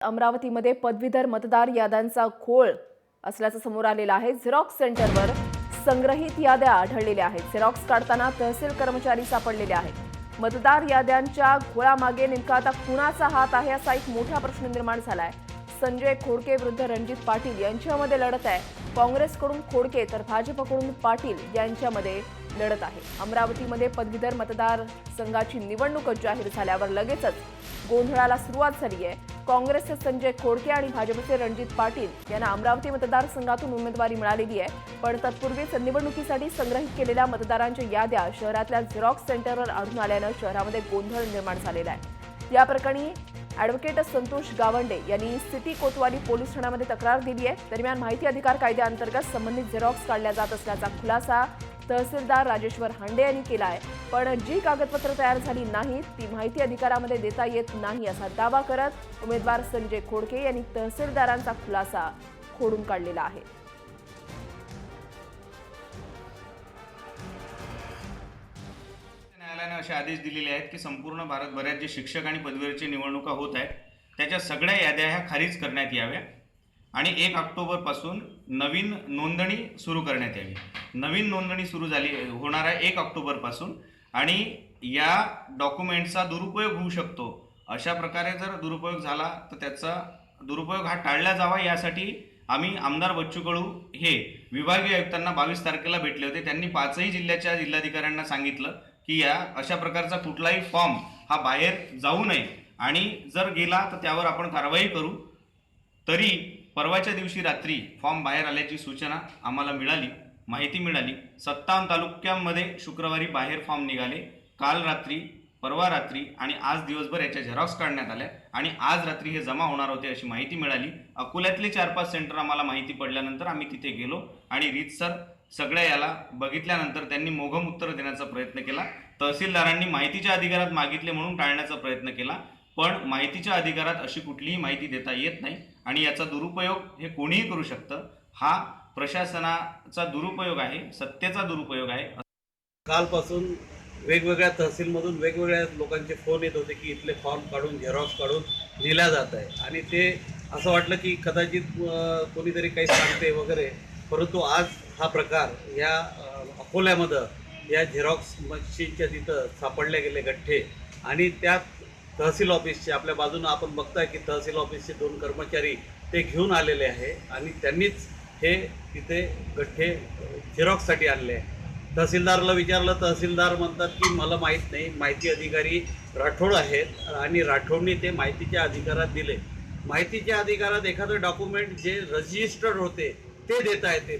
अमरावतीमध्ये पदवीधर मतदार याद्यांचा घोळ असल्याचं समोर आलेलं आहे। झेरॉक्स सेंटरवर संग्रहित याद्या आढळलेल्या आहेत। झेरॉक्स काढताना तहसील कर्मचारी सापडलेले आहेत। मतदार याद्यांच्या घोळामागे नेमका आता कुणाचा हात आहे असा एक मोठा प्रश्न निर्माण झालाय। संजय खोडके विरुद्ध रणजित पाटील यांच्यामध्ये लढत आहे। काँग्रेसकडून खोडके तर भाजपकडून पाटील यांच्यामध्ये लढत आहे। अमरावतीमध्ये पदवीधर मतदार संघाची निवडणूक जाहीर झाल्यावर लगेचच गोंधळाला सुरुवात झाली आहे। काँग्रेसचे संजय खोडके आणि भाजपचे रणजित पाटील यांना अमरावती मतदारसंघातून उमेदवारी मिळालेली आहे। पण तत्पूर्वीच निवडणुकीसाठी संग्रहित केलेल्या मतदारांच्या याद्या शहरातल्या झेरॉक्स सेंटरवर आढळून आल्यानं शहरामध्ये गोंधळ निर्माण झालेला आहे। या प्रकरणी ॲडव्होकेट संतोष गावंडे यांनी सिटी कोतवाली पोलीस ठाण्यामध्ये तक्रार दिली आहे। दरम्यान माहिती अधिकार कायद्याअंतर्गत संबंधित झेरॉक्स काढल्या जात असल्याचा खुलासा तहसीलदार राजेश्वर हांडे यांनी केला आहे। पण जी कागदपत्र तयार झाली नाहीत ती माहिती अधिकारामध्ये देता येत नाही असा दावा करत उमेदवार संजय खोडके यांनी तहसीलदारांचा खुलासा खोडून काढलेला आहे। न्यायालयाने असे आदेश दिलेले आहेत की संपूर्ण भारतभरात जे शिक्षक आणि पदवीधरची निवडणुका होत आहेत त्याच्या सगळ्या याद्या ह्या खारिज करण्यात याव्या आणि 1 ऑक्टोबरपासून नवीन नोंदणी सुरू करण्यात यावी। नवीन नोंदणी सुरू होणार आहे 1 ऑक्टोबरपासून आणि या डॉक्युमेंटचा दुरुपयोग होऊ शकतो। अशा प्रकारे जर दुरुपयोग झाला तर त्याचा दुरुपयोग हा टाळला जावा यासाठी आम्ही आमदार बच्चू कडू हे विभागीय आयुक्तांना 22 तारखेला भेटले होते। त्यांनी 5ही जिल्ह्याच्या जिल्हाधिकाऱ्यांना सांगितलं की या अशा प्रकारचा कुठलाही फॉर्म हा बाहेर जाऊ नये आणि जर गेला तर त्यावर आपण कारवाई करू। तरी परवाच्या दिवशी रात्री फॉर्म बाहेर आल्याची सूचना आम्हाला मिळाली, माहिती मिळाली। 57 तालुक्यांमध्ये शुक्रवारी बाहेर फॉर्म निघाले। काल रात्री, परवा रात्री आणि आज दिवसभर याच्या झेरॉक्स काढण्यात आल्या आणि आज रात्री हे जमा होणार होते अशी माहिती मिळाली। अकोल्यातले 4-5 सेंटर आम्हाला माहिती पडल्यानंतर आम्ही तिथे गेलो आणि रीतसर सगळ्या याला बघितल्यानंतर त्यांनी मोघम उत्तर देण्याचा प्रयत्न केला। तहसीलदारांनी माहितीच्या अधिकारात मागितले म्हणून टाळण्याचा प्रयत्न केला, पण माहितीच्या अधिकारात अशी कुठलीही माहिती देता येत नाही आणि याचा दुरुपयोग हे कोणीही करू शकतं। हा प्रशासनाचा दुरुपयोग आहे, सत्तेचा दुरुपयोग आहे। कालपासून वेगवेगळ्या तहसीलमधून वेगवेगळ्या लोकांचे फोन येत होते की इथले फॉर्म काढून झेरॉक्स काढून दिल्या जात आहे आणि ते असं वाटलं की कदाचित कोणीतरी काही सांगते वगैरे, परंतु आज हा प्रकार या अकोल्यामध्ये या झेरॉक्स मशीनच्या तिथं सापडले गेले गठ्ठे आणि त्यात तहसील ऑफिसचे आपल्या बाजूनं आपण बघताय की तहसील ऑफिसचे 2 कर्मचारी ते घेऊन आलेले आहे आणि त्यांनीच हे तिथे गठ्ठे झेरॉक्ससाठी आणले आहे। तहसीलदारला विचारलं, तहसीलदार म्हणतात की मला माहीत नाही, माहिती अधिकारी राठोड आहेत आणि राठोडनी ते माहितीच्या अधिकारात दिले। माहितीच्या अधिकारात एखादं डॉक्युमेंट जे रजिस्टर्ड होते ते देता येते।